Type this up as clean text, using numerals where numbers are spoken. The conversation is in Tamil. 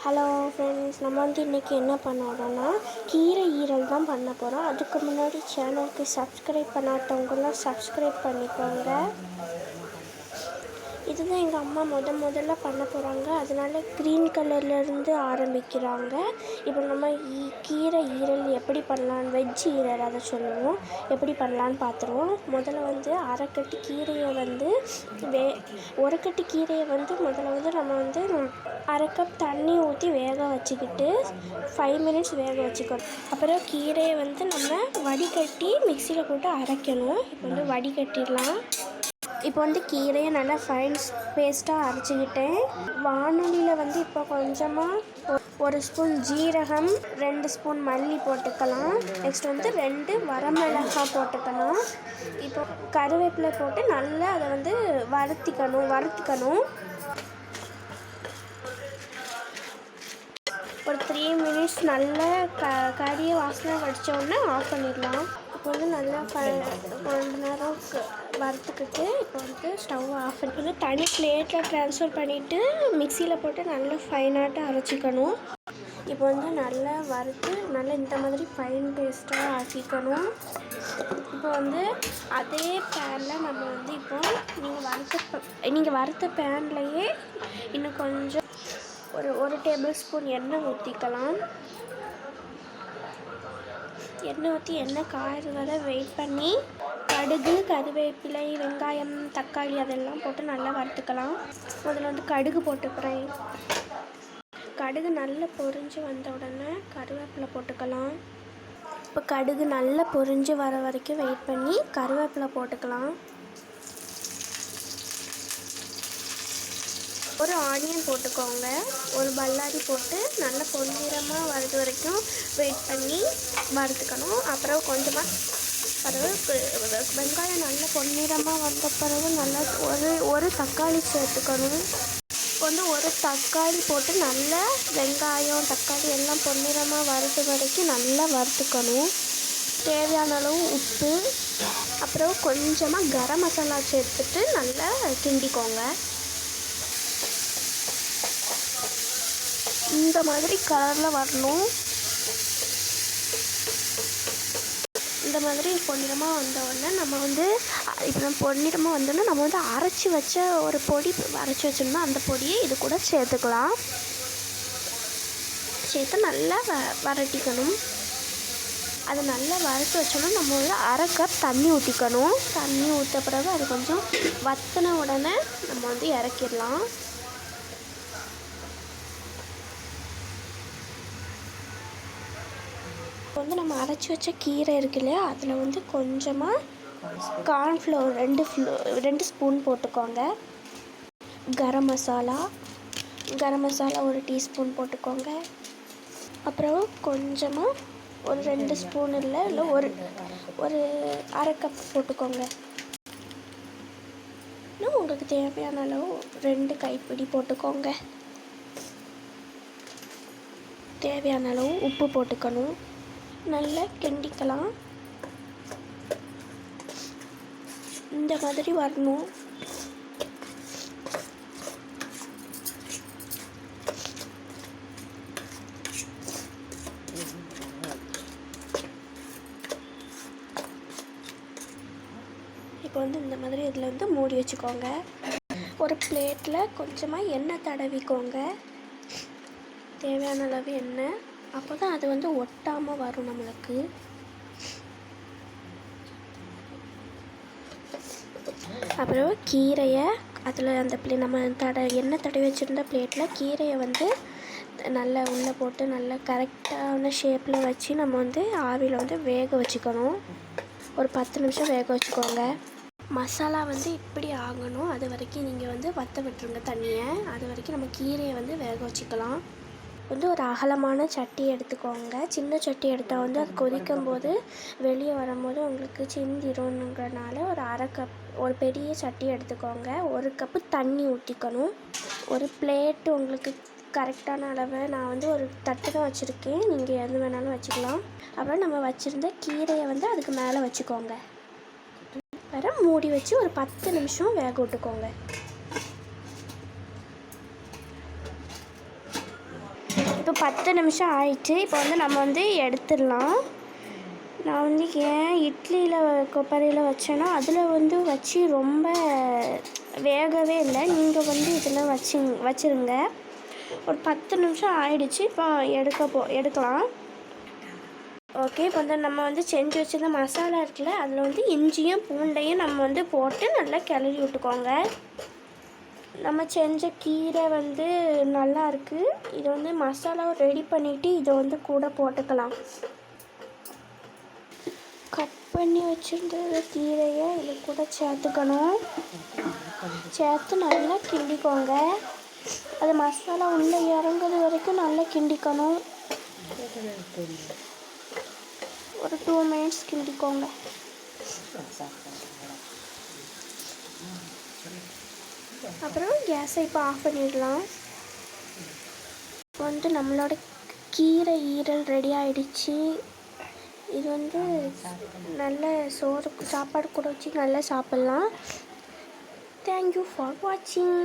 ஹலோ ஃப்ரெண்ட்ஸ், நம்ம இன்றைக்கி என்ன பண்ண போகிறோம்னா கீரை ஈரல் தான் பண்ண போகிறோம். அதுக்கு முன்னாடி சேனலுக்கு சப்ஸ்கிரைப் பண்ணாதவங்களாம் சப்ஸ்கிரைப் பண்ணிக்கோங்க. இதுதான் எங்கள் அம்மா முதல்ல பண்ண போகிறாங்க. அதனால க்ரீன் கலர்லேருந்து ஆரம்பிக்கிறாங்க. இப்போ நம்ம கீரை ஈரல் எப்படி பண்ணலான்னு, வெஜ் ஈரல் அதை சொல்லுவோம், எப்படி பண்ணலான்னு பார்த்துருவோம். முதல்ல அரைக்கட்டு கீரையை ஒரு கட்டு கீரையை முதல்ல நம்ம அரை கப் தண்ணி ஊற்றி வேக வச்சுக்கிட்டு 5 மினிட்ஸ் வேக வச்சுக்கணும். அப்புறம் கீரையை நம்ம வடிகட்டி மிக்சியில் போட்டு அரைக்கணும். இப்போ வடிகட்டிடலாம். இப்போ கீரையை நல்லா ஃபைன் பேஸ்ட்டாக அரைச்சிக்கிட்டேன். வானொலியில் இப்போ கொஞ்சமாக 1 ஸ்பூன் ஜீரகம், 2 ஸ்பூன் மல்லி போட்டுக்கலாம். நெக்ஸ்ட் 2 வரமிளகாய் போட்டுக்கலாம். இப்போ கருவேப்பிலை போட்டு நல்லா அதை வறுத்துக்கணும். ஒரு 3 மினிட்ஸ் நல்லா கறியை வாசனை வடித்தோடனே ஆஃப் பண்ணிடலாம். இப்போ நல்லா கொஞ்ச நேரம் வறுத்துக்கிட்டு இப்போ ஸ்டவ் ஆஃப் பண்ணி தனி பிளேட்டில் ட்ரான்ஸ்ஃபர் பண்ணிவிட்டு மிக்சியில் போட்டு நல்லா ஃபைனாக அரைச்சிக்கணும். இப்போ நல்லா வறுத்து நல்லா இந்த மாதிரி ஃபைன் பேஸ்ட்டாக ஆக்கிக்கணும். இப்போ அதே பேனில் நம்ம இப்போ நீங்கள் வறுத்த பேன்லேயே இன்னும் கொஞ்சம் ஒரு டேபிள் ஸ்பூன் எண்ணெய் ஊற்றிக்கலாம். எண்ணெய் ஊற்றி எண்ணெய் காய்ச்சி வரை வெயிட் பண்ணி கடுகு, கருவேப்பிலை, வெங்காயம், தக்காளி அதெல்லாம் போட்டு நல்லா வறுத்துக்கலாம். முதல்ல கடுகு போட்டுக்கிறேன். கடுகு நல்லா பொரிஞ்சு வந்த உடனே கருவேப்பிலை போட்டுக்கலாம். இப்போ கடுகு நல்லா பொரிஞ்சு வர வரைக்கும் வெயிட் பண்ணி கருவேப்பிலை போட்டுக்கலாம். ஒரு ஆனியன் போட்டுக்கோங்க. ஒரு பல்லாரி போட்டு நல்லா பொன்னிறமாக வர்றது வரைக்கும் வெயிட் பண்ணி வறுத்துக்கணும். அப்புறம் கொஞ்சமாக வெங்காயம் நல்லா பொன்னிறமாக வந்த பிறகு நல்லா ஒரு தக்காளி சேர்த்துக்கணும். ஒரு தக்காளி போட்டு நல்லா வெங்காயம், தக்காளி எல்லாம் பொன்னிறமாக வறுத்த வரைக்கும் நல்லா வறுத்துக்கணும். தேவையான அளவு உப்பு, அப்புறம் கொஞ்சமாக கரம் மசாலா சேர்த்துட்டு நல்லா கிண்டிக்கோங்க. இந்த மாதிரி கலரில் வரணும். இந்த மாதிரி பொன்னிறமாக வந்த உடனே நம்ம இப்போ பொன்னிறமாக வந்தோடனே நம்ம அரைச்சி வச்ச ஒரு பொடி அரைச்சி வச்சோம்னா அந்த பொடியை இது கூட சேர்த்துக்கலாம். சேர்த்து நல்லா வரட்டிக்கணும். அதை நல்லா வறுத்து வச்சோன்னா நம்ம அரை கப் தண்ணி ஊற்றிக்கணும். தண்ணி ஊற்ற பிறகு அது கொஞ்சம் வற்றின உடனே நம்ம இறக்கிடலாம். இப்போ நம்ம அரைச்சி வச்ச கீரை இருக்கு இல்லையா, அதில் கொஞ்சமாக கார்ன்ஃப்ளவர் 2 ஸ்பூன் போட்டுக்கோங்க. கரம் மசாலா 1 டீஸ்பூன் போட்டுக்கோங்க. அப்புறம் கொஞ்சமாக ஒரு 2 ஸ்பூன் இல்லை ஒரு அரை கப் போட்டுக்கோங்க. இன்னும் உங்களுக்கு தேவையான அளவு 2 கைப்பிடி போட்டுக்கோங்க. தேவையான அளவு உப்பு போட்டுக்கணும். நல்லா கிண்டிக்கலாம். இந்த மாதிரி வரணும். இப்போ இந்த மாதிரி இதில் மூடி வச்சுக்கோங்க. ஒரு பிளேட்டில் கொஞ்சமாக எண்ணெய் தடவிக்கோங்க. தேவையான அளவு எண்ணெய். அப்போ தான் அது ஒட்டாமல் வரும் நம்மளுக்கு. அப்புறம் கீரையை அதில் அந்த நம்ம எண்ணெய் தடவி வச்சுருந்த பிளேட்டில் கீரையை நல்லா உள்ளே போட்டு நல்லா கரெக்டான ஷேப்பில் வச்சு நம்ம ஆவியில் வேக வச்சுக்கணும். ஒரு 10 நிமிஷம் வேக வச்சுக்கோங்க. மசாலா இப்படி ஆகணும். அது வரைக்கும் நீங்கள் வற்ற விட்டுருங்க தண்ணியை. அது வரைக்கும் நம்ம கீரையை வேக வச்சுக்கலாம். ஒரு அகலமான சட்டி எடுத்துக்கோங்க. சின்ன சட்டி எடுத்தால் அது கொதிக்கும் போது வெளியே வரும்போது உங்களுக்கு சிந்திரும்ங்கிறனால ஒரு பெரிய சட்டி எடுத்துக்கோங்க. 1 கப்பு தண்ணி ஊற்றிக்கணும். ஒரு பிளேட்டு உங்களுக்கு கரெக்டான அளவு. நான் ஒரு தட்டு தான் வச்சுருக்கேன். நீங்கள் எது வேணாலும் வச்சுக்கலாம். அப்புறம் நம்ம வச்சுருந்த கீரையை அதுக்கு மேலே வச்சுக்கோங்க. மூடி வச்சு ஒரு 10 நிமிஷம் வேக விட்டுக்கோங்க. ஒரு 10 நிமிஷம் ஆயிடுச்சு. இப்போ வந்து நம்ம வந்து எடுத்துடலாம். நான் வந்து ஏன் இட்லியில் கொப்பரையில் வச்சேன்னா அதில் வந்து வச்சு ரொம்ப வேகவே இல்லை. நீங்கள் வந்து இதில் வச்சுருங்க. ஒரு 10 நிமிஷம் ஆயிடுச்சு. இப்போ எடுக்கலாம். ஓகே, இப்போ வந்து நம்ம வந்து செஞ்சு வச்சுருந்த மசாலா இருக்குல்ல, அதில் வந்து இஞ்சியும் பூண்டையும் நம்ம வந்து போட்டு நல்லா கிளறி விட்டுக்கோங்க. நம்ம செஞ்ச கீரை வந்து நல்லா இருக்குது. இதை வந்து மசாலாவை ரெடி பண்ணிவிட்டு இதை வந்து கூட போட்டுக்கலாம். கட் பண்ணி வச்சுருந்த கீரையை இது கூட சேர்த்துக்கணும். சேர்த்து நல்லா கிண்டிக்கோங்க. அது மசாலா உள்ளே இறங்குறது வரைக்கும் நல்லா கிண்டிக்கணும். ஒரு 2 மினிட்ஸ் கிண்டிக்கோங்க. அப்புறம் கேஸை இப்போ ஆஃப் பண்ணிடலாம். இப்போ வந்து நம்மளோட கீரை ஈரல் ரெடி ஆகிடுச்சு. இது வந்து நல்ல சாப்பாடு கூட வச்சு நல்லா சாப்பிட்லாம். தேங்க்யூ ஃபார் வாட்சிங்.